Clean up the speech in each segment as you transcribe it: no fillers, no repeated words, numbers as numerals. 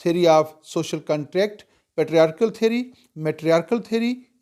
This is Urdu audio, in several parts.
theory of social contract, patriarchal theory, matriarchal theory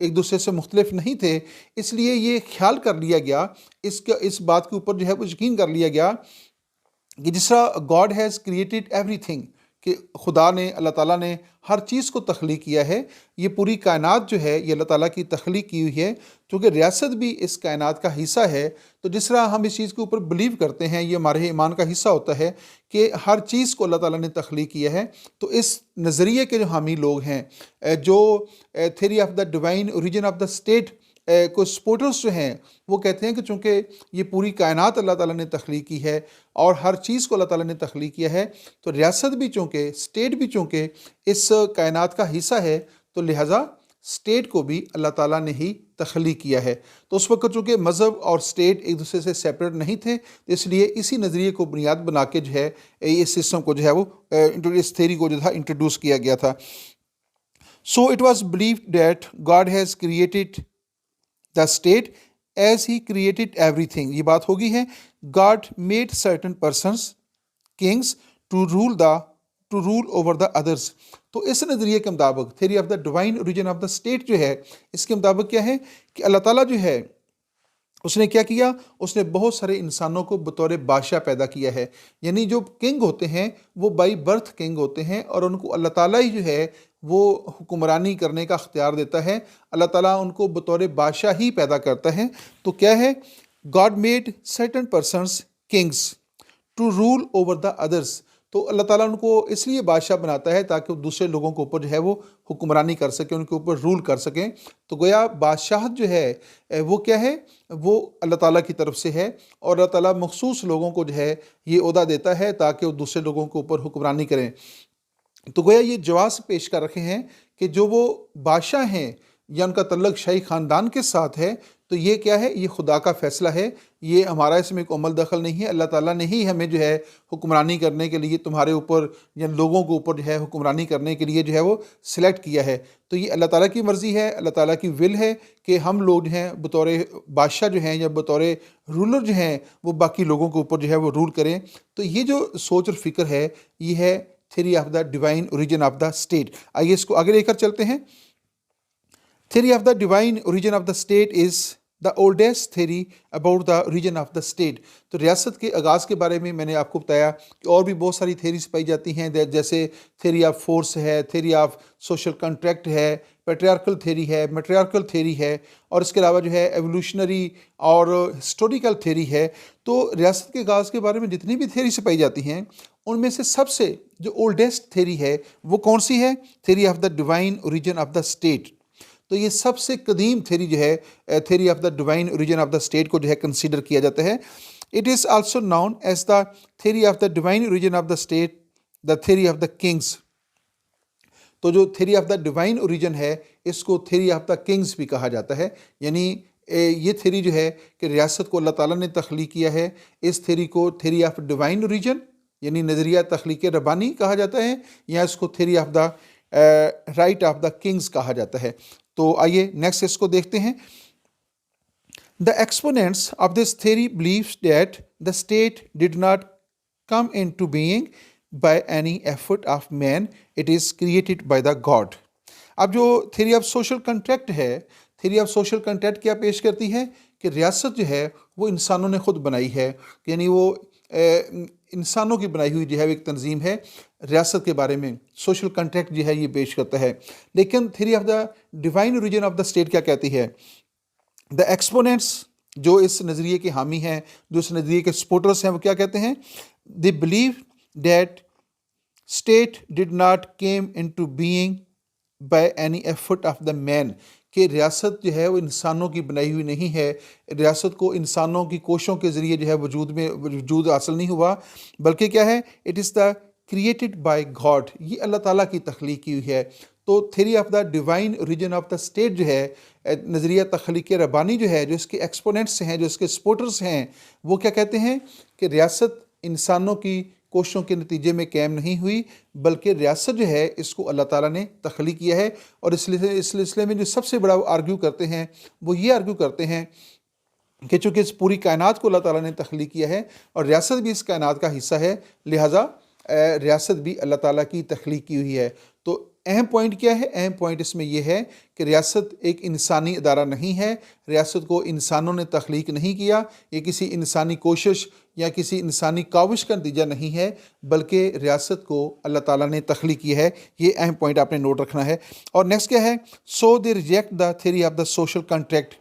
ایک دوسرے سے مختلف نہیں تھے، اس لیے یہ خیال کر لیا گیا، اس بات کے اوپر جو ہے وہ یقین کر لیا گیا کہ جس طرح گاڈ ہیز کریٹڈ ایوری تھنگ، کہ خدا نے، اللہ تعالیٰ نے ہر چیز کو تخلیق کیا ہے، یہ پوری کائنات جو ہے یہ اللہ تعالیٰ کی تخلیق کی ہوئی ہے، چونکہ ریاست بھی اس کائنات کا حصہ ہے۔ تو جس طرح ہم اس چیز کے اوپر بلیو کرتے ہیں، یہ ہمارے ایمان کا حصہ ہوتا ہے کہ ہر چیز کو اللہ تعالیٰ نے تخلیق کیا ہے، تو اس نظریے کے جو حامی لوگ ہیں، جو theory of the divine origin of the state کو سپورٹرز جو ہیں، وہ کہتے ہیں کہ چونکہ یہ پوری کائنات اللہ تعالیٰ نے تخلیق کی ہے اور ہر چیز کو اللہ تعالیٰ نے تخلیق کیا ہے، تو ریاست بھی چونکہ، اسٹیٹ بھی چونکہ اس کائنات کا حصہ ہے، تو لہٰذا اسٹیٹ کو بھی اللہ تعالیٰ نے ہی تخلیق کیا ہے۔ تو اس وقت چونکہ مذہب اور اسٹیٹ ایک دوسرے سے سیپریٹ نہیں تھے، اس لیے اسی نظریے کو بنیاد بنا کے جو ہے اس سسٹم کو جو ہے وہ اس تھیوری کو جو تھا انٹروڈیوس کیا گیا تھا۔ So it was believed that God has created the state as he created ایوری تھنگ، یہ بات ہوگی ہے، God made certain persons kings to rule over the others. تو اس نظریے کے مطابق theory of the divine origin of the state جو ہے، اس کے مطابق کیا ہے کہ اللہ تعالیٰ جو ہے اس نے کیا کیا، اس نے بہت سارے انسانوں کو بطور بادشاہ پیدا کیا ہے، یعنی جو کنگ ہوتے ہیں وہ بائی برتھ کنگ ہوتے ہیں، اور ان کو اللہ تعالیٰ ہی جو ہے وہ حکمرانی کرنے کا اختیار دیتا ہے، اللہ تعالیٰ ان کو بطور بادشاہ ہی پیدا کرتا ہے۔ تو کیا ہے، God made certain persons kings to rule over the others, تو اللہ تعالیٰ ان کو اس لیے بادشاہ بناتا ہے تاکہ وہ دوسرے لوگوں کے اوپر جو ہے وہ حکمرانی کر سکیں، ان کے اوپر رول کر سکیں۔ تو گویا بادشاہت جو ہے وہ کیا ہے، وہ اللہ تعالیٰ کی طرف سے ہے، اور اللہ تعالیٰ مخصوص لوگوں کو جو ہے یہ عہدہ دیتا ہے تاکہ وہ دوسرے لوگوں کے اوپر حکمرانی کریں۔ تو گویا یہ جواز پیش کر رکھے ہیں کہ جو وہ بادشاہ ہیں یا ان کا تعلق شاہی خاندان کے ساتھ ہے، تو یہ کیا ہے، یہ خدا کا فیصلہ ہے، یہ ہمارا اس میں کوئی عمل دخل نہیں ہے۔ اللہ تعالیٰ نے ہی ہمیں جو ہے حکمرانی کرنے کے لیے تمہارے اوپر یا لوگوں کے اوپر جو ہے حکمرانی کرنے کے لیے جو ہے وہ سلیکٹ کیا ہے۔ تو یہ اللہ تعالیٰ کی مرضی ہے، اللہ تعالیٰ کی ول ہے کہ ہم لوگ جو ہیں بطور بادشاہ جو ہیں یا بطور رولر جو ہیں وہ باقی لوگوں کے اوپر جو ہے وہ رول کریں۔ تو یہ جو سوچ اور فکر ہے، یہ ہے theory of the divine origin of the state. آئیے اس کو آگے لے کر چلتے ہیں۔ Theory of the divine origin of the state is the oldest theory about the origin of the state. تو ریاست کے آغاز کے بارے میں نے آپ کو بتایا کہ اور بھی بہت ساری تھیوریز پائی جاتی ہیں، جیسے تھیوری آف فورس ہے، تھیوری آف سوشل کنٹریکٹ ہے، پیٹریارکل تھیوری ہے، میٹریارکل تھیوری ہے، اور اس کے علاوہ جو ہے ایولیوشنری اور ہسٹوریکل تھیوری ہے۔ تو ریاست کے آغاز کے بارے میں جتنی بھی تھیوریز پائی جاتی ہیں، ان میں سے سب سے جو اولڈیسٹ تھیوری ہے وہ کون سی ہے؟ Theory of the divine origin of the state. تو یہ سب سے قدیم تھیوری جو ہے، theory of the divine origin of the state کو جو ہے کنسیڈر کیا جاتا ہے۔ It is also known as the theory of the divine origin of the state, the theory of the kings. تو جو theory of the divine origin ہے، اس کو تھیوری آف دا کنگز بھی کہا جاتا ہے، یعنی یہ تھیوری جو ہے کہ ریاست کو اللہ تعالیٰ نے تخلیق کیا ہے، اس تھیوری کو تھیوری آف ڈیوائن اوریجن یعنی نظریہ تخلیق ربانی کہا جاتا ہے، یا اس کو theory of the right of the kings کہا جاتا ہے۔ تو آئیے نیکسٹ اس کو دیکھتے ہیں۔ The exponents of this theory believes that the state did not come into being by any effort of man, it is created by the God. اب جو تھیوری آف سوشل کنٹریکٹ ہے، تھیوری آف سوشل کنٹریکٹ کیا پیش کرتی ہے کہ ریاست جو ہے وہ انسانوں نے خود بنائی ہے، یعنی وہ انسانوں کی بنائی ہوئی جو ہے ایک تنظیم ہے۔ ریاست کے بارے میں سوشل کنٹریکٹ جو ہے یہ پیش کرتا ہے۔ لیکن theory of the divine origin of the state کیا کہتی ہے؟ دا ایکسپوننٹس جو اس نظریے کے حامی ہیں، جو اس نظریے کے سپورٹرس ہیں، وہ کیا کہتے ہیں؟ They believe that state did not came into being by any effort of the man, کہ ریاست جو ہے وہ انسانوں کی بنائی ہوئی نہیں ہے، ریاست کو انسانوں کی کوششوں کے ذریعے جو ہے وجود حاصل نہیں ہوا، بلکہ کیا ہے؟ It is the created by God, یہ اللہ تعالیٰ کی تخلیق کی ہوئی ہے۔ تو theory of the divine origin of the state جو ہے، نظریہ تخلیق ربانی جو ہے، جو اس کے ایکسپوننٹس ہیں، جو اس کے سپورٹرس ہیں، وہ کیا کہتے ہیں کہ ریاست انسانوں کی کوششوں کے نتیجے میں قائم نہیں ہوئی، بلکہ ریاست جو ہے اس کو اللہ تعالیٰ نے تخلیق کیا ہے۔ اور اس سلسلے میں جو سب سے بڑا آرگیو کرتے ہیں، وہ یہ آرگیو کرتے ہیں کہ چونکہ اس پوری کائنات کو اللہ تعالیٰ نے تخلیق کیا ہے اور ریاست بھی اس کائنات کا حصہ ہے، لہٰذا ریاست بھی اللہ تعالیٰ کی تخلیق کی ہوئی ہے۔ تو اہم پوائنٹ کیا ہے؟ اہم پوائنٹ اس میں یہ ہے کہ ریاست ایک انسانی ادارہ نہیں ہے، ریاست کو انسانوں نے تخلیق نہیں کیا، یہ کسی انسانی کوشش یا کسی انسانی کاوش کا نتیجہ نہیں ہے، بلکہ ریاست کو اللہ تعالیٰ نے تخلیق کی ہے۔ یہ اہم پوائنٹ آپ نے نوٹ رکھنا ہے۔ اور نیکسٹ کیا ہے؟ So they reject the theory of the social contract.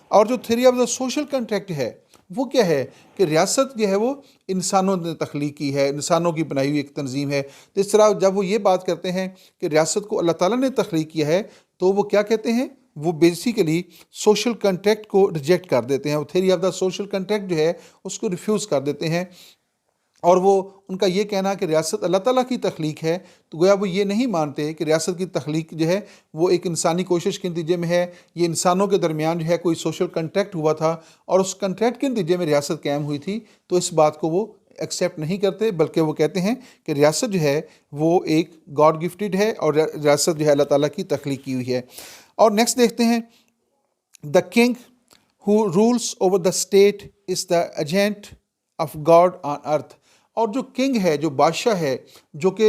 اور جو theory of the social contract ہے وہ کیا ہے کہ ریاست جو ہے وہ انسانوں نے تخلیق کی ہے، انسانوں کی بنائی ہوئی ایک تنظیم ہے۔ تو اس طرح جب وہ یہ بات کرتے ہیں کہ ریاست کو اللہ تعالیٰ نے تخلیق کیا ہے، تو وہ کیا کہتے ہیں؟ وہ بیسیکلی سوشل کنٹریکٹ کو ریجیکٹ کر دیتے ہیں، وہ theory of the social contract جو ہے اس کو ریفیوز کر دیتے ہیں۔ اور وہ ان کا یہ کہنا کہ ریاست اللہ تعالیٰ کی تخلیق ہے، تو گویا وہ یہ نہیں مانتے کہ ریاست کی تخلیق جو ہے وہ ایک انسانی کوشش کے نتیجے میں ہے، یہ انسانوں کے درمیان جو ہے کوئی سوشل کنٹریکٹ ہوا تھا اور اس کنٹریکٹ کے نتیجے میں ریاست قائم ہوئی تھی۔ تو اس بات کو وہ ایکسیپٹ نہیں کرتے، بلکہ وہ کہتے ہیں کہ ریاست جو ہے وہ ایک گاڈ گفٹڈ ہے اور ریاست جو ہے اللہ تعالیٰ کی تخلیق کی ہوئی ہے۔ اور نیکسٹ دیکھتے ہیں، the king who rules over the state is the agent of God on earth. اور جو کنگ ہے، جو بادشاہ ہے، جو کہ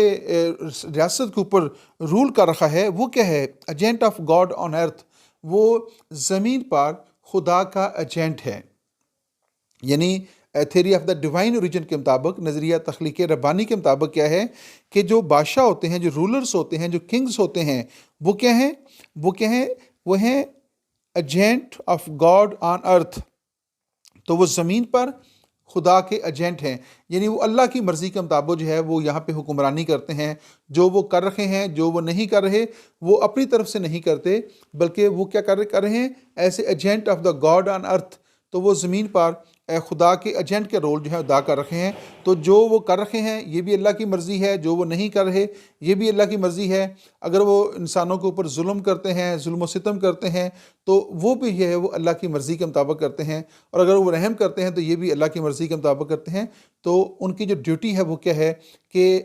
ریاست کے اوپر رول کر رکھا ہے، وہ کیا ہے؟ ایجنٹ آف گاڈ آن ارتھ، وہ زمین پر خدا کا ایجنٹ ہے۔ یعنی theory of the divine origin کے مطابق، نظریہ تخلیق ربانی کے مطابق کیا ہے کہ جو بادشاہ ہوتے ہیں، جو رولرز ہوتے ہیں، جو کنگز ہوتے ہیں، وہ کیا ہیں؟ وہ ہیں ایجنٹ آف گاڈ آن ارتھ۔ تو وہ زمین پر خدا کے ایجنٹ ہیں، یعنی وہ اللہ کی مرضی کے مطابق جو ہے وہ یہاں پہ حکمرانی کرتے ہیں۔ جو وہ کر رہے ہیں، جو وہ نہیں کر رہے، وہ اپنی طرف سے نہیں کرتے، بلکہ وہ کیا کر رہے ہیں؟ ایسے agent of the God on ارتھ۔ تو وہ زمین پر خدا کے ایجنٹ کے رول جو ہے ادا کر رکھے ہیں۔ تو جو وہ کر رہے ہیں یہ بھی اللہ کی مرضی ہے، جو وہ نہیں کر رہے یہ بھی اللہ کی مرضی ہے۔ اگر وہ انسانوں کے اوپر ظلم کرتے ہیں، ظلم و ستم کرتے ہیں، تو وہ بھی یہ ہے وہ اللہ کی مرضی کے مطابق کرتے ہیں، اور اگر وہ رحم کرتے ہیں تو یہ بھی اللہ کی مرضی کے مطابق کرتے ہیں۔ تو ان کی جو ڈیوٹی ہے وہ کیا ہے کہ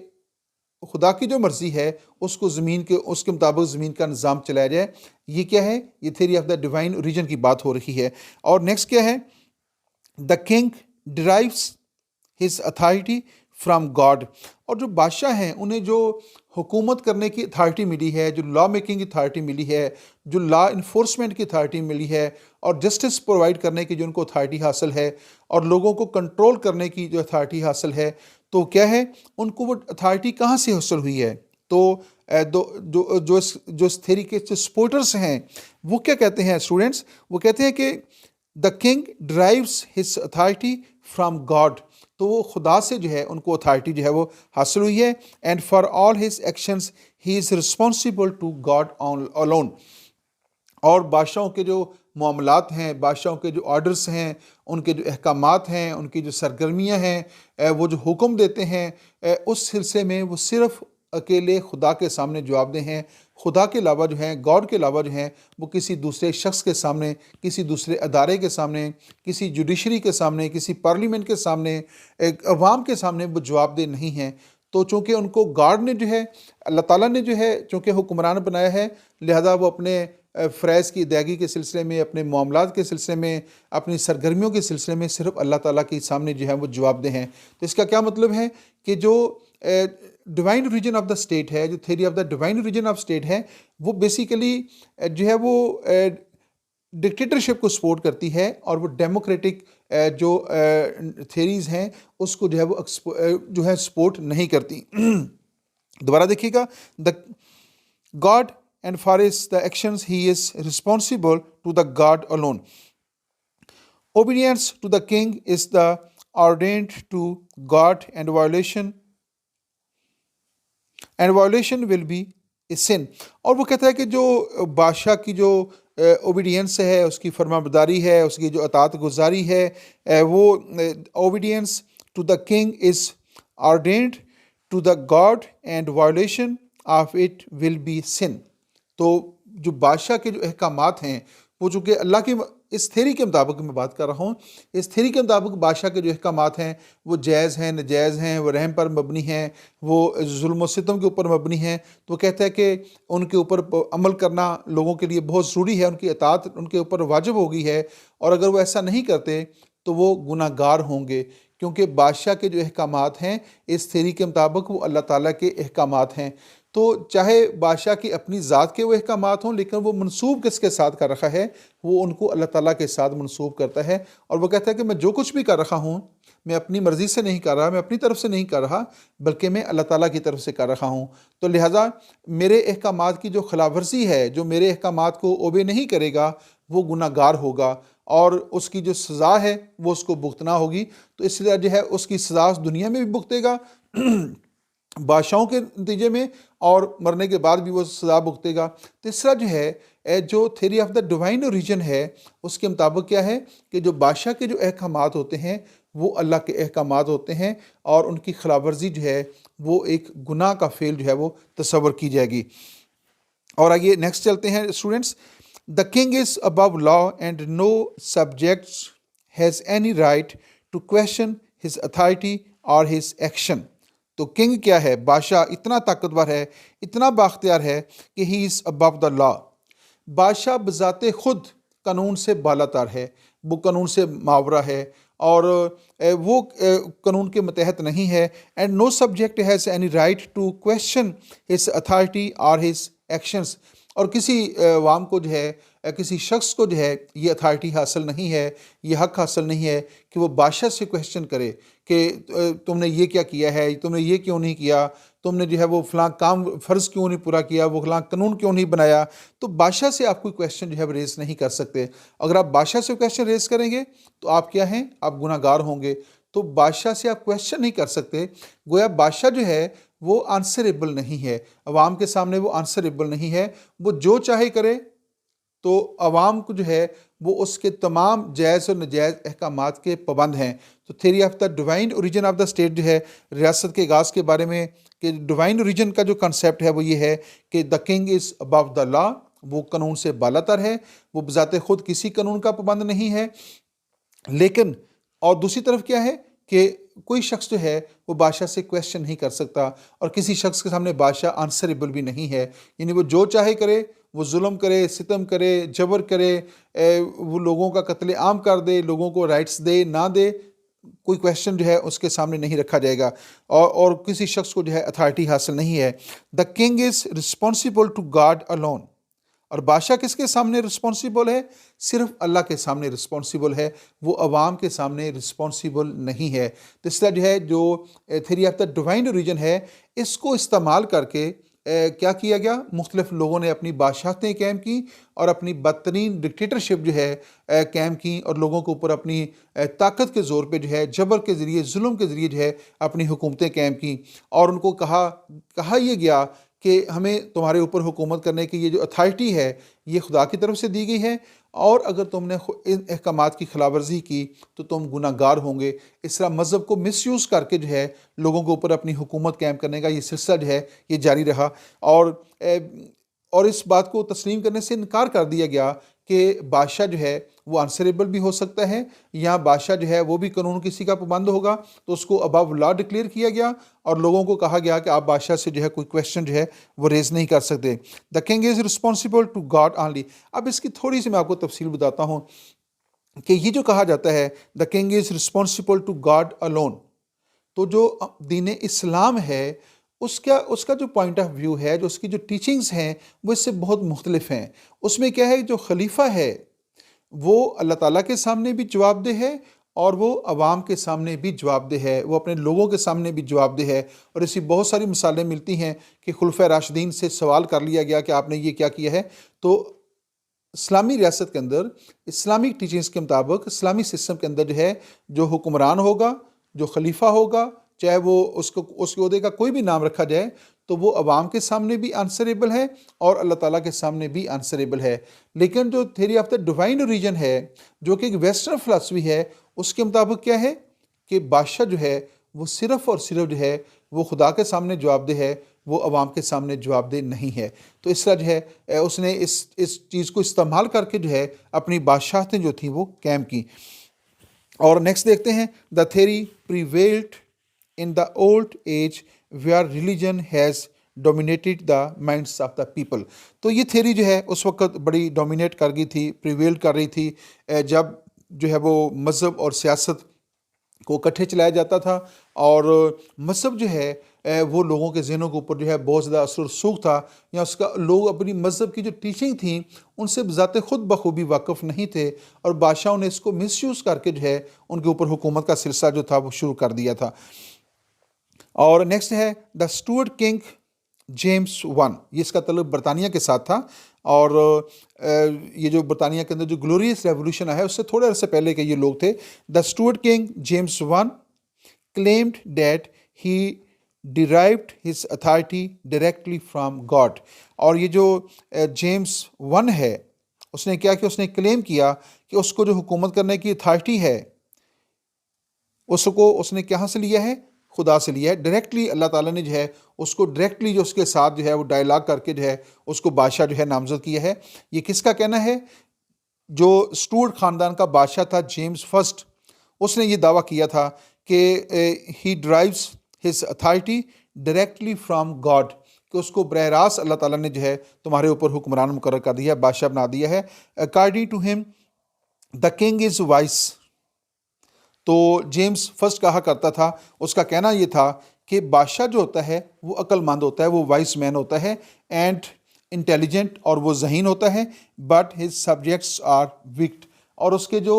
خدا کی جو مرضی ہے اس کو اس کے مطابق زمین کا نظام چلایا جائے۔ یہ کیا ہے؟ یہ theory of the divine origin کی بات ہو رہی ہے۔ اور نیکسٹ کیا ہے؟ The king drives his authority from God. اور جو بادشاہ ہیں انہیں جو حکومت کرنے کی اتھارٹی ملی ہے، جو لا میکنگ کی اتھارٹی ملی ہے، جو لا انفورسمنٹ کی اتھارٹی ملی ہے، اور جسٹس پرووائڈ کرنے کی جو ان کو اتھارٹی حاصل ہے، اور لوگوں کو کنٹرول کرنے کی جو اتھارٹی حاصل ہے، تو کیا ہے؟ ان کو وہ اتھارٹی کہاں سے حاصل ہوئی ہے؟ تو جو اس تھیوری کے جو سپورٹرز ہیں وہ کیا کہتے ہیں اسٹوڈنٹس؟ وہ کہتے ہیں کہ the king drives his authority from God. تو وہ خدا سے جو ہے ان کو اتھارٹی جو ہے وہ حاصل ہوئی ہے۔ And for all his actions he is responsible to God alone۔ اور بادشاہوں کے جو معاملات ہیں، بادشاہوں کے جو آرڈرز ہیں، ان کے جو احکامات ہیں، ان کی جو سرگرمیاں ہیں، وہ جو حکم دیتے ہیں، اس سلسلے میں وہ صرف اکیلے خدا کے سامنے جواب دہ ہیں۔ خدا کے علاوہ جو ہیں، گاڈ کے علاوہ جو ہیں، وہ کسی دوسرے شخص کے سامنے، کسی دوسرے ادارے کے سامنے، کسی جوڈیشری کے سامنے، کسی پارلیمنٹ کے سامنے، ایک عوام کے سامنے وہ جواب دہ نہیں ہیں۔ تو چونکہ ان کو گاڈ نے جو ہے، اللہ تعالیٰ نے جو ہے چونکہ حکمران بنایا ہے، لہذا وہ اپنے فرائض کی ادائیگی کے سلسلے میں، اپنے معاملات کے سلسلے میں، اپنی سرگرمیوں کے سلسلے میں صرف اللہ تعالیٰ کے سامنے جو ہے وہ جواب دہ ہیں۔ تو اس کا کیا مطلب ہے کہ جو divine origin of the state ہے، جو theory of the divine origin of state ہے، وہ بیسیکلی جو ہے وہ ڈکٹیٹرشپ کو سپورٹ کرتی ہے، اور وہ ڈیموکریٹک جو تھیریز ہیں اس کو جو ہے وہ جو ہے سپورٹ نہیں کرتی۔ دوبارہ دیکھیے گا، the God and for his the actions he is responsible to the God alone. Obedience to the king is the ordained to God, and violation will be a sin. اور وہ کہتا ہے کہ جو بادشاہ کی جو اوبیڈینس ہے، اس کی فرما برداری ہے، اس کی جو اطاعت گزاری ہے، وہ obedience to the king is ordained to the God, and violation of it will be sin. تو جو بادشاہ کے جو احکامات ہیں وہ چونکہ اللہ کی اس تھیوری کے مطابق میں بات کر رہا ہوں، اس تھیوری کے مطابق بادشاہ کے جو احکامات ہیں وہ جائز ہیں، ناجائز ہیں، وہ رحم پر مبنی ہیں، وہ ظلم و ستم کے اوپر مبنی ہیں۔ تو وہ کہتا ہے کہ ان کے اوپر عمل کرنا لوگوں کے لیے بہت ضروری ہے، ان کی اطاعت ان کے اوپر واجب ہو گئی ہے، اور اگر وہ ایسا نہیں کرتے تو وہ گناہ گار ہوں گے، کیونکہ بادشاہ کے جو احکامات ہیں اس تھیوری کے مطابق وہ اللہ تعالیٰ کے احکامات ہیں۔ تو چاہے بادشاہ کی اپنی ذات کے وہ احکامات ہوں، لیکن وہ منسوب کس کے ساتھ کر رکھا ہے؟ وہ ان کو اللہ تعالیٰ کے ساتھ منسوب کرتا ہے، اور وہ کہتا ہے کہ میں جو کچھ بھی کر رہا ہوں، میں اپنی مرضی سے نہیں کر رہا، میں اپنی طرف سے نہیں کر رہا، بلکہ میں اللہ تعالیٰ کی طرف سے کر رہا ہوں۔ تو لہٰذا میرے احکامات کی جو خلاف ورزی ہے، جو میرے احکامات کو اوبے نہیں کرے گا، وہ گناہ گار ہوگا، اور اس کی جو سزا ہے وہ اس کو بھگتنا ہوگی۔ تو اس لیے جو ہے اس کی سزا اس دنیا میں بھی بھگتے گا بادشاہوں کے نتیجے میں، اور مرنے کے بعد بھی وہ سزا بھگتے گا۔ تیسرا جو ہے جو theory of the divine origin ہے، اس کے مطابق کیا ہے کہ جو بادشاہ کے جو احکامات ہوتے ہیں وہ اللہ کے احکامات ہوتے ہیں، اور ان کی خلاف ورزی جو ہے وہ ایک گناہ کا فعل جو ہے وہ تصور کی جائے گی۔ اور آگے نیکسٹ چلتے ہیں students. The king is above law and no subjects has any right to question his authority اور ہز ایکشن۔ تو کنگ کیا ہے؟ بادشاہ اتنا طاقتور ہے، اتنا بااختیار ہے کہ ہی از ابو دا لا۔ بادشاہ بذات خود قانون سے بالا تر ہے، وہ قانون سے ماورا ہے، اور وہ قانون کے متحد نہیں ہے۔ And no subject has any right to question his authority اور ہز ایکشنز۔ اور کسی عوام کو جو ہے، کسی شخص کو جو ہے یہ اتھارٹی حاصل نہیں ہے، یہ حق حاصل نہیں ہے کہ وہ بادشاہ سے کویشچن کرے کہ تم نے یہ کیا کیا ہے، تم نے یہ کیوں نہیں کیا، تم نے جو ہے وہ فلاں کام فرض کیوں نہیں پورا کیا، وہ فلاں قانون کیوں نہیں بنایا۔ تو بادشاہ سے آپ کوئی کویشچن جو ہے ریز نہیں کر سکتے۔ اگر آپ بادشاہ سے کویشچن ریز کریں گے تو آپ کیا ہیں؟ آپ گناہ گار ہوں گے۔ تو بادشاہ سے آپ کویشچن نہیں کر سکتے، گویا بادشاہ جو ہے وہ آنسریبل نہیں ہے، عوام کے سامنے وہ آنسریبل نہیں ہے، وہ جو چاہے کرے۔ تو عوام کو جو ہے وہ اس کے تمام جائز اور ناجائز احکامات کے پابند ہیں۔ تو theory of the divine origin of the state جو ہے ریاست کے آغاز کے بارے میں، کہ ڈیوائن اوریجن کا جو کنسیپٹ ہے وہ یہ ہے کہ دا کنگ از ابو دا لا، وہ قانون سے بالا تر ہے، وہ بذات خود کسی قانون کا پابند نہیں ہے۔ لیکن اور دوسری طرف کیا ہے کہ کوئی شخص جو ہے وہ بادشاہ سے کویشچن نہیں کر سکتا، اور کسی شخص کے سامنے بادشاہ آنسریبل بھی نہیں ہے، یعنی وہ جو چاہے کرے، وہ ظلم کرے، ستم کرے، جبر کرے، وہ لوگوں کا قتل عام کر دے، لوگوں کو رائٹس دے نہ دے، کوئی کویشچن جو ہے اس کے سامنے نہیں رکھا جائے گا، اور کسی شخص کو جو ہے اتھارٹی حاصل نہیں ہے۔ The king is responsible to God alone۔ اور بادشاہ کس کے سامنے رسپانسیبل ہے؟ صرف اللہ کے سامنے رسپانسیبل ہے، وہ عوام کے سامنے رسپانسیبل نہیں ہے۔ تو اس طرح جو ہے جو theory of the divine origin ہے، اس کو استعمال کر کے کیا کیا گیا؟ مختلف لوگوں نے اپنی بادشاہتیں قائم کی، اور اپنی بدترین ڈکٹیٹرشپ جو ہے قائم کی، اور لوگوں کے اوپر اپنی طاقت کے زور پہ جو ہے جبر کے ذریعے، ظلم کے ذریعے جو ہے اپنی حکومتیں قائم کی، اور ان کو کہا یہ گیا کہ ہمیں تمہارے اوپر حکومت کرنے کی یہ جو اتھارٹی ہے یہ خدا کی طرف سے دی گئی ہے، اور اگر تم نے ان احکامات کی خلاف ورزی کی تو تم گناہ گار ہوں گے۔ اس طرح مذہب کو مس یوز کر کے جو ہے لوگوں کے اوپر اپنی حکومت قائم کرنے کا یہ سلسلہ جو ہے یہ جاری رہا، اور اس بات کو تسلیم کرنے سے انکار کر دیا گیا کہ بادشاہ جو ہے وہ آنسریبل بھی ہو سکتا ہے، یا بادشاہ جو ہے وہ بھی قانون کسی کا پابند ہوگا۔ تو اس کو ابو لا ڈکلیئر کیا گیا، اور لوگوں کو کہا گیا کہ آپ بادشاہ سے جو ہے کوئی کویشچن جو ہے وہ ریز نہیں کر سکتے۔ The king is responsible to God only. اب اس کی تھوڑی سی میں آپ کو تفصیل بتاتا ہوں کہ یہ جو کہا جاتا ہے the king is responsible to God alone، تو جو دین اسلام ہے اس کا جو پوائنٹ آف ویو ہے، جو اس کی جو ٹیچنگز ہیں وہ اس سے بہت مختلف ہیں۔ اس میں کیا ہے، جو خلیفہ ہے وہ اللہ تعالیٰ کے سامنے بھی جواب دہ ہے، اور وہ عوام کے سامنے بھی جواب دہ ہے، وہ اپنے لوگوں کے سامنے بھی جواب دہ ہے۔ اور ایسی بہت ساری مثالیں ملتی ہیں کہ خلفۂ راشدین سے سوال کر لیا گیا کہ آپ نے یہ کیا کیا ہے۔ تو اسلامی ریاست کے اندر، اسلامک ٹیچنگز کے مطابق، اسلامی سسٹم کے اندر جو ہے جو حکمران ہوگا، جو خلیفہ ہوگا، چاہے وہ اس کے عہدے کا کوئی بھی نام رکھا جائے، تو وہ عوام کے سامنے بھی آنسریبل ہے اور اللہ تعالیٰ کے سامنے بھی آنسریبل ہے۔ لیکن جو theory of the divine origin ہے، جو کہ ایک ویسٹرن فلسفی ہے، اس کے مطابق کیا ہے کہ بادشاہ جو ہے وہ صرف اور صرف جو ہے وہ خدا کے سامنے جواب دہ ہے، وہ عوام کے سامنے جواب دہ نہیں ہے۔ تو اس طرح جو ہے اس نے اس چیز کو استعمال کر کے جو ہے اپنی بادشاہتیں جو تھیں وہ قائم کی۔ اور نیکسٹ دیکھتے ہیں، دا theory prevailed in the old age where religion has dominated the minds of the people۔ تو یہ تھیوری جو ہے اس وقت بڑی ڈومینیٹ کر گئی تھی، پریویل کر رہی تھی، جب جو ہے وہ مذہب اور سیاست کو اکٹھے چلایا جاتا تھا، اور مذہب جو ہے وہ لوگوں کے ذہنوں کے اوپر جو ہے بہت زیادہ اثر و رسوخ تھا، یا اس کا لوگ اپنی مذہب کی جو ٹیچنگ تھیں ان سے ذات خود بخوبی واقف نہیں تھے، اور بادشاہوں نے اس کو مس یوز کر کے جو ہے ان کے اوپر حکومت کا سلسلہ جو تھا وہ شروع کر دیا تھا۔ اور نیکسٹ ہے دا اسٹوارٹ کنگ جیمس ون، یہ اس کا تعلق برطانیہ کے ساتھ تھا، اور یہ جو برطانیہ کے اندر جو گلوریس ریولوشن ہے اس سے تھوڑے عرصے پہلے کے یہ لوگ تھے۔ The Stuart king James one claimed that he derived his authority directly from God، اور یہ جو جیمس ون ہے اس نے کیا کہ اس نے کلیم کیا کہ اس کو جو حکومت کرنے کی اتھارٹی ہے اس کو اس نے کہاں سے لیا ہے؟ خدا سے لیا ہے ڈائریکٹلی۔ اللہ تعالیٰ نے جو ہے اس کو ڈائریکٹلی جو اس کے ساتھ جو ہے وہ ڈائلاگ کر کے جو ہے اس کو بادشاہ جو ہے نامزد کیا ہے۔ یہ کس کا کہنا ہے؟ جو اسٹوارٹ خاندان کا بادشاہ تھا جیمس فرسٹ، اس نے یہ دعویٰ کیا تھا کہ he derives his authority directly from God, کہ اس کو براہ راست اللہ تعالیٰ نے جو ہے تمہارے اوپر حکمران مقرر کر دیا ہے، بادشاہ بنا دیا ہے۔ اکارڈنگ ٹو ہم دا کنگ از وائس، تو جیمس فرسٹ کہا کرتا تھا، اس کا کہنا یہ تھا کہ بادشاہ جو ہوتا ہے وہ عقل مند ہوتا ہے، وہ وائس مین ہوتا ہے، اینڈ انٹیلیجنٹ، اور وہ ذہین ہوتا ہے، but his subjects are wicked, اور اس کے جو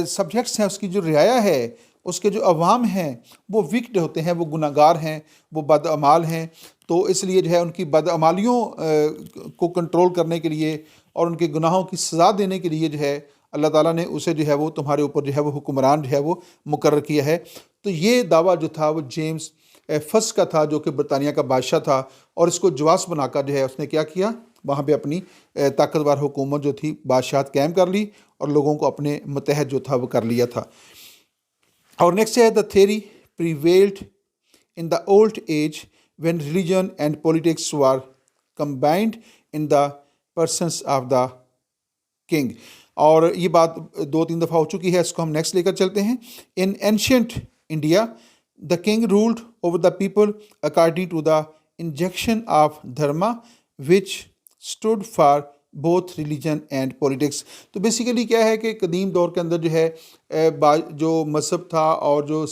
سبجیکٹس ہیں، اس کی جو رعایا ہے، اس کے جو عوام ہیں وہ وکڈ ہوتے ہیں، وہ گناہ گار ہیں، وہ بدعمال ہیں۔ تو اس لیے جو ہے ان کی بدعمالیوں کو کنٹرول کرنے کے لیے اور ان کے گناہوں کی سزا دینے کے لیے جو ہے اللہ تعالیٰ نے اسے جو ہے وہ تمہارے اوپر جو ہے وہ حکمران جو ہے وہ مقرر کیا ہے۔ تو یہ دعویٰ جو تھا وہ جیمس فرسٹ کا تھا، جو کہ برطانیہ کا بادشاہ تھا، اور اس کو جواز بنا کر جو ہے اس نے کیا کیا، وہاں پہ اپنی طاقتور حکومت جو تھی بادشاہت قائم کر لی، اور لوگوں کو اپنے متحد جو تھا وہ کر لیا تھا۔ اور نیکسٹ ہے the theory prevailed in the old age when religion and politics were combined in the presence of the king, اور یہ بات 2-3 دفعہ ہو چکی ہے، اس کو ہم نیکسٹ لے کر چلتے ہیں۔ In ancient India the king ruled over the people according to the injection of dharma which stood for both religion and politics. تو بیسیکلی کیا ہے کہ قدیم دور کے اندر جو ہے جو مذہب تھا اور جو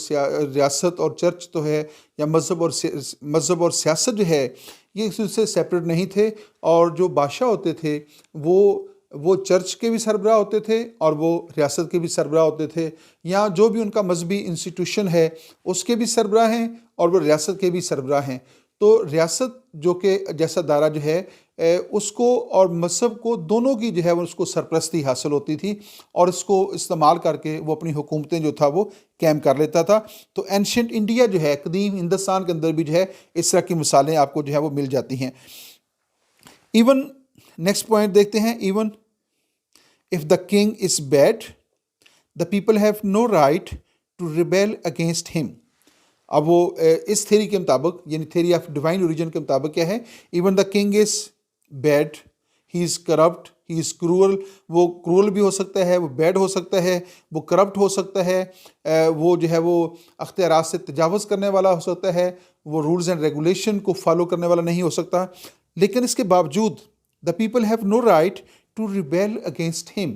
ریاست اور چرچ تو ہے، یا مذہب اور سیاست جو ہے یہ اس سے سیپریٹ نہیں تھے، اور جو بادشاہ ہوتے تھے وہ چرچ کے بھی سربراہ ہوتے تھے اور وہ ریاست کے بھی سربراہ ہوتے تھے، یا جو بھی ان کا مذہبی انسٹیٹیوشن ہے اس کے بھی سربراہ ہیں اور وہ ریاست کے بھی سربراہ ہیں۔ تو ریاست جو کہ جیسا دارہ جو ہے اس کو اور مذہب کو دونوں کی جو ہے وہ اس کو سرپرستی حاصل ہوتی تھی، اور اس کو استعمال کر کے وہ اپنی حکومتیں جو تھا وہ قائم کر لیتا تھا۔ تو اینشینٹ انڈیا جو ہے، قدیم ہندوستان کے اندر بھی جو ہے اس طرح کی مثالیں آپ کو جو ہے وہ مل جاتی ہیں۔ ایون نیکسٹ پوائنٹ دیکھتے ہیں، even if the king is bad the people have no right to rebel against him۔ اب وہ اس تھیری کے مطابق، یعنی تھیری آف ڈیوائن اوریجن کے مطابق کیا ہے، even the king is bad, he is corrupt, he is cruel, وہ کرول بھی ہو سکتا ہے، وہ بیڈ ہو سکتا ہے، وہ کرپٹ ہو سکتا ہے، وہ جو ہے وہ اختیارات سے تجاوز کرنے والا ہو سکتا ہے، وہ رولز اینڈ ریگولیشن کو فالو کرنے والا نہیں ہو سکتا، لیکن اس کے باوجود the people have no right to rebel against him,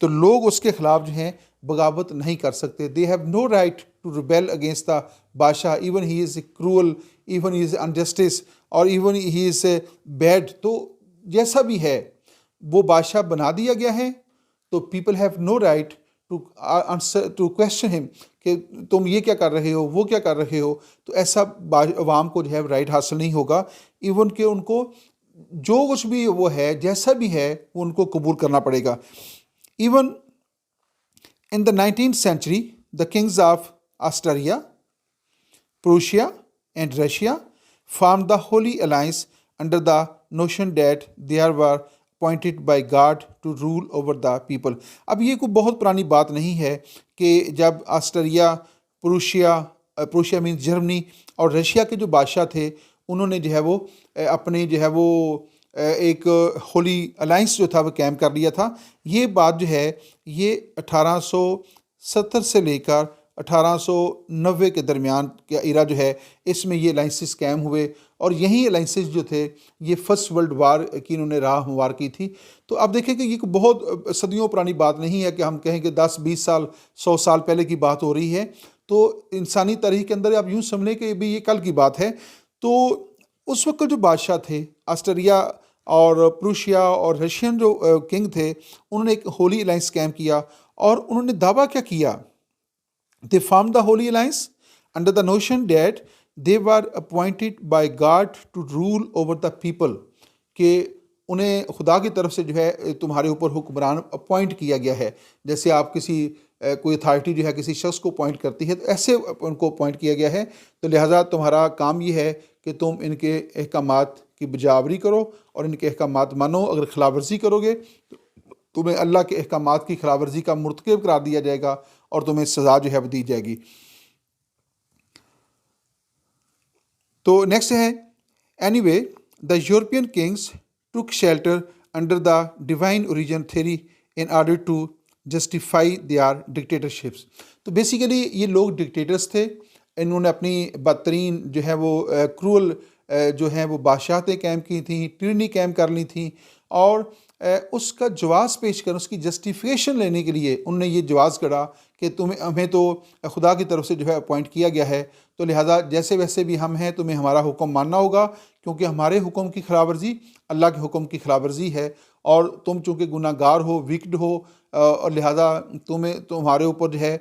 تو لوگ اس کے خلاف جو ہیں بغاوت نہیں کر سکتے۔ They have no right to rebel against the بادشاہ، even he is a cruel, even he is unjust, اور even he is a bad. تو جیسا بھی ہے وہ بادشاہ بنا دیا گیا ہے، تو people have no right to question him کہ تم یہ کیا کر رہے ہو، وہ کیا کر رہے ہو۔ تو ایسا عوام کو جو ہے رائٹ حاصل نہیں ہوگا، ایون کہ ان کو جو کچھ بھی وہ ہے، جیسا بھی ہے، وہ ان کو قبول کرنا پڑے گا۔ Even in the 19th century the kings of Austria, Prussia and Russia formed the Holy Alliance under the notion that they were appointed by God to rule over the people۔ اب یہ کوئی بہت پرانی بات نہیں ہے کہ جب آسٹریا، پروشیا مینز جرمنی، اور رشیا کے جو بادشاہ تھے انہوں نے جو ہے وہ اپنے جو ہے وہ ایک ہولی الائنس جو تھا وہ قائم کر لیا تھا۔ یہ بات جو ہے یہ 1870 سے لے کر 1890 کے درمیان کا ایرا جو ہے اس میں یہ الائنسز قائم ہوئے، اور یہی الائنسز جو تھے یہ فرسٹ ورلڈ وار کی انہوں نے راہ ہموار کی تھی۔ تو اب دیکھیں کہ یہ بہت صدیوں پرانی بات نہیں ہے کہ ہم کہیں کہ 10-20 سال 100 سال پہلے کی بات ہو رہی ہے۔ تو انسانی تاریخ کے اندر آپ یوں سمجھ لیں کہ بھی یہ کل کی بات ہے۔ تو اس وقت جو بادشاہ تھے آسٹریا اور پروشیا اور رشین جو کنگ تھے، انہوں نے ایک ہولی الائنس قائم کیا، اور انہوں نے دعویٰ کیا کیا؟ They formed the Holy Alliance under the notion that they were appointed by God to rule over the people، کہ انہیں خدا کی طرف سے جو ہے تمہارے اوپر حکمران اپوائنٹ کیا گیا ہے۔ جیسے آپ کسی کوئی اتھارٹی جو ہے کسی شخص کو اپوائنٹ کرتی ہے، تو ایسے ان کو اپوائنٹ کیا گیا ہے، تو لہٰذا تمہارا کام یہ ہے کہ تم ان کے احکامات کی بجاوری کرو اور ان کے احکامات مانو۔ اگر خلاف ورزی کرو گے تو تمہیں اللہ کے احکامات کی خلاف ورزی کا مرتکب قرار دیا جائے گا، اور تمہیں سزا جو ہے وہ دی جائے گی۔ تو نیکسٹ ہے anyway the European kings took shelter under the divine origin theory in order to justify their dictatorships. تو بیسیکلی یہ لوگ ڈکٹیٹرس تھے، انہوں نے اپنی بدترین جو ہے وہ کرول جو ہیں وہ بادشاہتیں قائم کی تھیں، ٹرینی قائم کر لی تھیں، اور اس کا جواز پیش کرنے، اس کی جسٹیفیکیشن لینے کے لیے انہوں نے یہ جواز کرا کہ ہمیں تو خدا کی طرف سے جو ہے اپوائنٹ کیا گیا ہے، تو لہٰذا جیسے ویسے بھی ہم ہیں تمہیں ہمارا حکم ماننا ہوگا، کیونکہ ہمارے حکم کی خلاف ورزی اللہ کے حکم کی خلاف ورزی ہے، اور تم چونکہ گناہ گار ہو، ویکڈ ہو، اور لہٰذا تمہارے اوپر جو ہے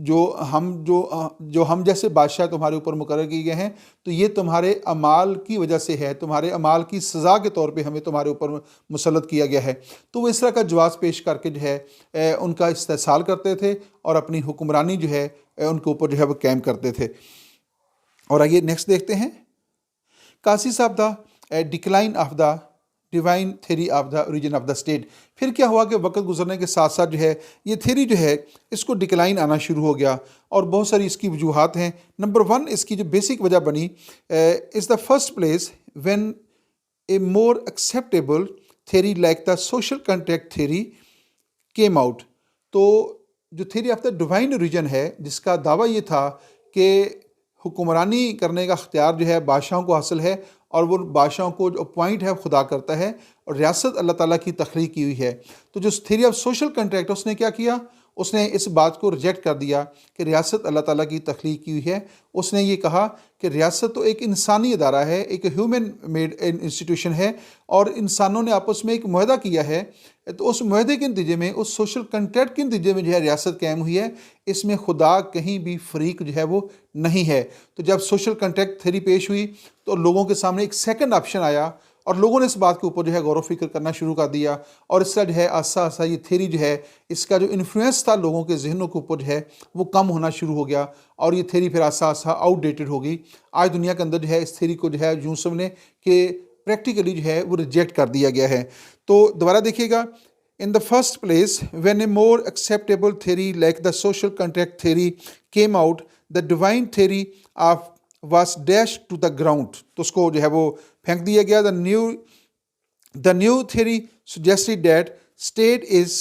جو ہم جیسے بادشاہ تمہارے اوپر مقرر کیے گئے ہیں، تو یہ تمہارے اعمال کی وجہ سے ہے، تمہارے اعمال کی سزا کے طور پہ ہمیں تمہارے اوپر مسلط کیا گیا ہے۔ تو وہ اس طرح کا جواز پیش کر کے جو ہے ان کا استحصال کرتے تھے، اور اپنی حکمرانی جو ہے ان کے اوپر جو ہے وہ قائم کرتے تھے۔ اور آئیے نیکسٹ دیکھتے ہیں، causes of the decline of the divine theory of the origin of the state. پھر کیا ہوا کہ وقت گزرنے کے ساتھ ساتھ جو ہے یہ تھیوری جو ہے اس کو ڈکلائن آنا شروع ہو گیا، اور بہت ساری اس کی وجوہات ہیں۔ نمبر 1 اس کی جو بیسک وجہ بنی is the first place when a more acceptable theory like the social contract theory came out. تو جو theory of the divine origin ہے، جس کا دعویٰ یہ تھا کہ حکمرانی کرنے کا اختیار جو ہے بادشاہوں کو حاصل ہے، اور وہ بادشاہوں کو جو اپوائنٹ ہے خدا کرتا ہے، اور ریاست اللہ تعالیٰ کی تخلیق کی ہوئی ہے۔ تو جو تھیوری آف سوشل کنٹریکٹ اس نے کیا کیا؟ اس نے اس بات کو ریجیکٹ کر دیا کہ ریاست اللہ تعالیٰ کی تخلیق کی ہوئی ہے۔ اس نے یہ کہا کہ ریاست تو ایک انسانی ادارہ ہے، ایک ہیومن میڈ انسٹیٹیوشن ہے، اور انسانوں نے آپس میں ایک معاہدہ کیا ہے، تو اس معاہدے کے نتیجے میں، اس سوشل کنٹریکٹ کے نتیجے میں جو ہے ریاست قائم ہوئی ہے۔ اس میں خدا کہیں بھی فریق جو ہے وہ نہیں ہے۔ تو جب سوشل کنٹریکٹ تھیوری پیش ہوئی تو لوگوں کے سامنے ایک سیکنڈ آپشن آیا، اور لوگوں نے اس بات کے اوپر جو ہے غور و فکر کرنا شروع کر دیا، اور اس کا جو ہے آہستہ آہستہ یہ تھیوری جو ہے اس کا جو انفلوئنس تھا لوگوں کے ذہنوں کے اوپر جو ہے وہ کم ہونا شروع ہو گیا، اور یہ تھیوری پھر آہستہ آہستہ آؤٹ ڈیٹڈ ہو گئی۔ آج دنیا کے اندر جو ہے اس تھیوری کو جو ہے یوں سمجھیں کہ پریکٹیکلی جو ہے وہ ریجیکٹ کر دیا گیا ہے۔ تو دوبارہ دیکھیے گا، in the first place when a more acceptable theory like the social contract theory came out, the divine theory of was dashed to the ground۔ تو اس کو جو ہے وہ پھینک دیا گیا۔ the new theory suggested that state is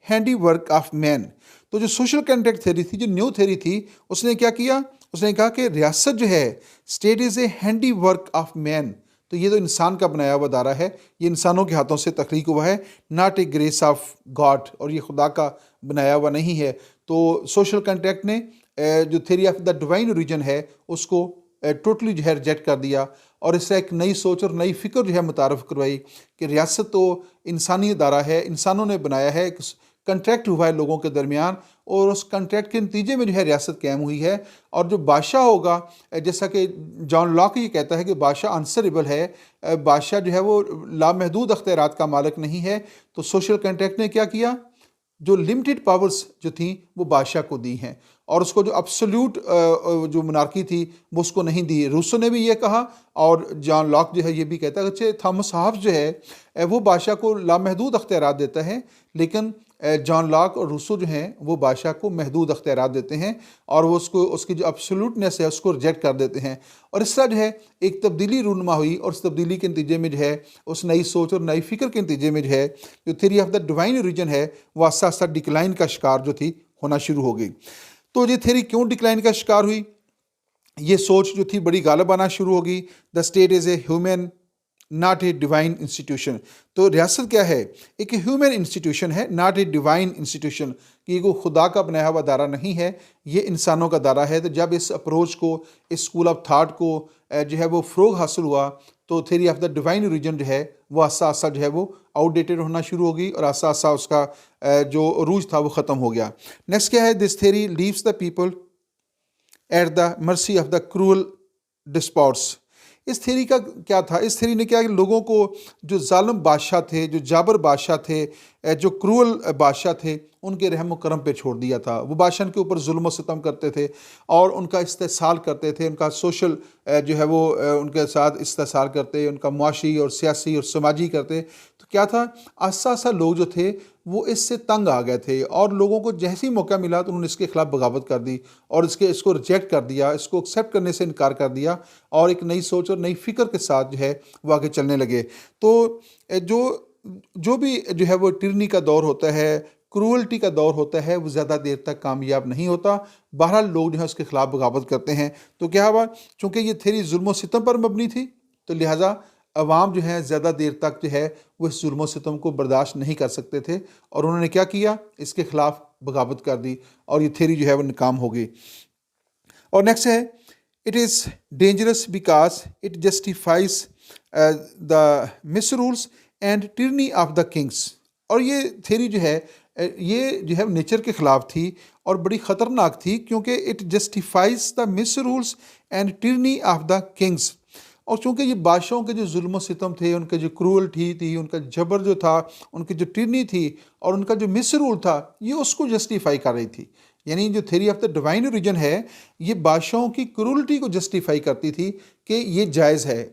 handy work of man۔ تو جو سوشل کنٹریکٹ تھیوری تھی، جو نیو تھیوری تھی، اس نے کیا کیا؟ اس نے کہا کہ ریاست جو ہے state is a handiwork of man. تو یہ تو انسان کا بنایا ہوا ادارہ ہے، یہ انسانوں کے ہاتھوں سے تخلیق ہوا ہے، not a grace of God, اور یہ خدا کا بنایا ہوا نہیں ہے۔ تو سوشل کنٹریکٹ نے جو theory of the divine origin ہے اس کو ٹوٹلی جو ہے ریجیکٹ کر دیا، اور اس سے ایک نئی سوچ اور نئی فکر جو ہے متعارف کروائی کہ ریاست تو انسانی ادارہ ہے، انسانوں نے بنایا ہے، ایک کنٹریکٹ ہوا ہے لوگوں کے درمیان، اور اس کنٹریکٹ کے نتیجے میں جو ہے ریاست قائم ہوئی ہے۔ اور جو بادشاہ ہوگا، جیسا کہ جان لاک یہ کہتا ہے کہ بادشاہ آنسریبل ہے، بادشاہ جو ہے وہ لامحدود اختیارات کا مالک نہیں ہے۔ تو سوشل کنٹریکٹ نے کیا کیا؟ جو لمیٹڈ پاورز جو تھیں وہ بادشاہ کو دی ہیں، اور اس کو جو ابسولوٹ جو منارکی تھی وہ اس کو نہیں دی۔ روسو نے بھی یہ کہا، اور جان لاک جو ہے یہ بھی کہتا ہے کہ تھامس ہابس جو ہے وہ بادشاہ کو لامحدود اختیارات دیتا ہے، لیکن جان لاک اور روسو جو ہیں وہ بادشاہ کو محدود اختیارات دیتے ہیں، اور وہ اس کی جو ابسولوٹنیس ہے اس کو ریجیکٹ کر دیتے ہیں۔ اور اس طرح جو ہے ایک تبدیلی رونما ہوئی، اور اس تبدیلی کے نتیجے میں جو ہے اس نئی سوچ اور نئی فکر کے نتیجے میں جو ہے جو theory of the divine origin ہے وہ آہستہ آہستہ ڈکلائن کا شکار جو تھی ہونا شروع ہو گئی۔ تو یہ تھیری کیوں ڈکلائن کا شکار ہوئی؟ یہ سوچ جو تھی بڑی غالب آنا شروع ہوگی. دا state is a human not a divine institution. تو ریاست کیا ہے؟ ایک ہیومن انسٹیٹیوشن ہے, ناٹ اے ڈیوائن انسٹیٹیوشن, کہ یہ کوئی خدا کا بنایا ہوا ادارہ نہیں ہے, یہ انسانوں کا ادارہ ہے. تو جب اس اپروچ کو, اس اسکول آف تھاٹ کو جو ہے وہ فروغ حاصل ہوا, تو theory of the divine origin جو ہے وہ آہستہ آہستہ جو ہے وہ آؤٹ ڈیٹڈ ہونا شروع ہوگی, اور آہستہ آہستہ اس کا جو عروج تھا وہ ختم ہو گیا. نیکسٹ کیا ہے؟ This theory leaves the people at the mercy of the cruel despots. اس تھیری کا کیا تھا؟ اس تھیری نے کیا کہ لوگوں کو, جو ظالم بادشاہ تھے, جو جابر بادشاہ تھے, جو کرول بادشاہ تھے, ان کے رحم و کرم پہ چھوڑ دیا تھا. وہ بادشاہ کے اوپر ظلم و ستم کرتے تھے اور ان کا استحصال کرتے تھے, ان کا سوشل جو ہے وہ ان کے ساتھ استحصال کرتے, ان کا معاشی اور سیاسی اور سماجی کرتے. تو کیا تھا؟ آہستہ آہستہ لوگ جو تھے وہ اس سے تنگ آ گئے تھے, اور لوگوں کو جیسے ہی موقع ملا تو انہوں نے اس کے خلاف بغاوت کر دی, اور اس کو ریجیکٹ کر دیا, اس کو ایکسیپٹ کرنے سے انکار کر دیا, اور ایک نئی سوچ اور نئی فکر کے ساتھ جو ہے وہ آگے چلنے لگے. تو جو بھی جو ہے وہ ٹرنی کا دور ہوتا ہے, کرولٹی کا دور ہوتا ہے, وہ زیادہ دیر تک کامیاب نہیں ہوتا. بہرحال لوگ جو ہے اس کے خلاف بغاوت کرتے ہیں. تو کیا ہوا؟ چونکہ یہ تھیری ظلم و ستم پر مبنی تھی, تو لہٰذا عوام جو ہے زیادہ دیر تک جو ہے وہ اس ظلم و ستم کو برداشت نہیں کر سکتے تھے, اور انہوں نے کیا کیا؟ اس کے خلاف بغاوت کر دی, اور یہ تھیری جو ہے وہ ناکام ہو گئی. اور نیکسٹ ہے, it is dangerous because it justifies the misrules and tyranny of the kings. اور یہ تھیری جو ہے یہ جو ہے نیچر کے خلاف تھی اور بڑی خطرناک تھی, کیونکہ it justifies the misrules and tyranny of the kings. اور چونکہ یہ بادشاہوں کے جو ظلم و ستم تھے, ان کے جو کرولٹی تھی, ان کا جبر جو تھا, ان کی جو ٹرنی تھی, اور ان کا جو مس رول تھا, یہ اس کو جسٹیفائی کر رہی تھی. یعنی جو theory of the divine origin ہے, یہ بادشاہوں کی کرولٹی کو جسٹیفائی کرتی تھی کہ یہ جائز ہے,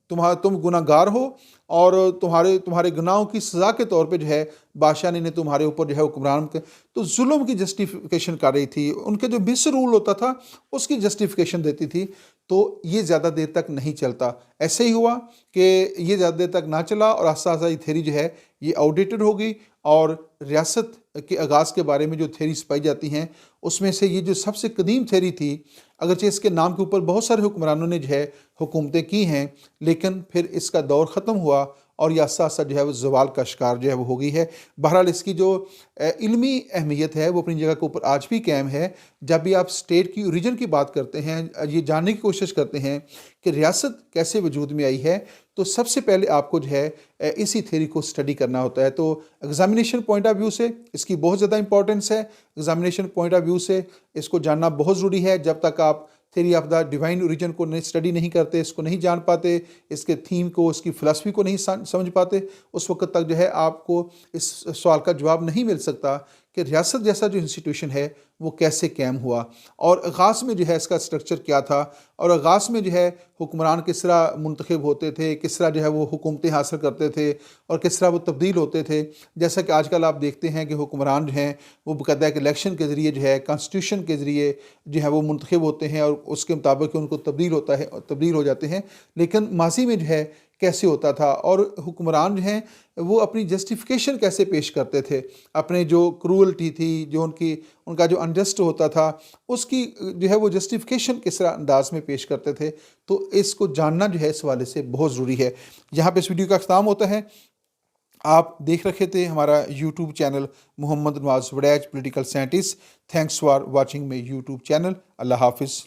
تم گناہ گار ہو, اور تمہارے گناہوں کی سزا کے طور پہ جو ہے بادشاہ نے تمہارے اوپر جو ہے حکمران تو ظلم کی جسٹیفیکیشن کر رہی تھی. ان کے جو مس رول ہوتا تھا اس کی جسٹیفیکیشن دیتی تھی. تو یہ زیادہ دیر تک نہیں چلتا. ایسے ہی ہوا کہ یہ زیادہ دیر تک نہ چلا, اور آہستہ آہستہ یہ تھیری جو ہے یہ آؤٹ ڈیٹڈ ہو گئی. اور ریاست کے آغاز کے بارے میں جو تھیریز پائی جاتی ہیں, اس میں سے یہ جو سب سے قدیم تھیری تھی, اگرچہ اس کے نام کے اوپر بہت سارے حکمرانوں نے جو ہے حکومتیں کی ہیں, لیکن پھر اس کا دور ختم ہوا, اور یہ آہستہ آہستہ جو ہے وہ زوال کا شکار جو ہے وہ ہو گئی ہے. بہرحال اس کی جو علمی اہمیت ہے وہ اپنی جگہ کے اوپر آج بھی قائم ہے. جب بھی آپ اسٹیٹ کی اوریجن کی بات کرتے ہیں, یہ جاننے کی کوشش کرتے ہیں کہ ریاست کیسے وجود میں آئی ہے, تو سب سے پہلے آپ کو جو ہے اسی تھیری کو اسٹڈی کرنا ہوتا ہے. تو ایگزامینیشن پوائنٹ آف ویو سے اس کی بہت زیادہ امپورٹنس ہے. ایگزامینیشن پوائنٹ آف ویو سے اس کو جاننا بہت ضروری ہے. جب تک آپ theory of the divine origin کو اسٹڈی نہیں کرتے, اس کو نہیں جان پاتے, اس کے تھیم کو, اس کی فلسفی کو نہیں سمجھ پاتے, اس وقت تک جو ہے آپ کو اس سوال کا جواب نہیں مل سکتا کہ ریاست جیسا جو انسٹیٹیوشن ہے وہ کیسے قائم ہوا, اور آغاز میں جو ہے اس کا اسٹرکچر کیا تھا, اور آغاز میں جو ہے حکمران کس طرح منتخب ہوتے تھے, کس طرح جو ہے وہ حکومتیں حاصل کرتے تھے, اور کس طرح وہ تبدیل ہوتے تھے. جیسا کہ آج کل آپ دیکھتے ہیں کہ حکمران جو ہیں وہ باقاعدہ ایک الیکشن کے ذریعے جو ہے, کانسٹیٹیوشن کے ذریعے جو ہے وہ منتخب ہوتے ہیں, اور اس کے مطابق ان کو تبدیل ہو جاتے ہیں. لیکن ماضی میں جو ہے کیسے ہوتا تھا, اور حکمران جو ہیں وہ اپنی جسٹیفیکیشن کیسے پیش کرتے تھے, اپنے جو کرولٹی تھی, جو ان کا جو انجسٹ ہوتا تھا, اس کی جو ہے وہ جسٹیفیکیشن کس طرح انداز میں پیش کرتے تھے. تو اس کو جاننا جو ہے اس حوالے سے بہت ضروری ہے. یہاں پہ اس ویڈیو کا اختتام ہوتا ہے. آپ دیکھ رکھے تھے ہمارا YouTube channel Muhammad Nawaz Warraich political scientist. Thanks for watching my YouTube channel. اللہ حافظ.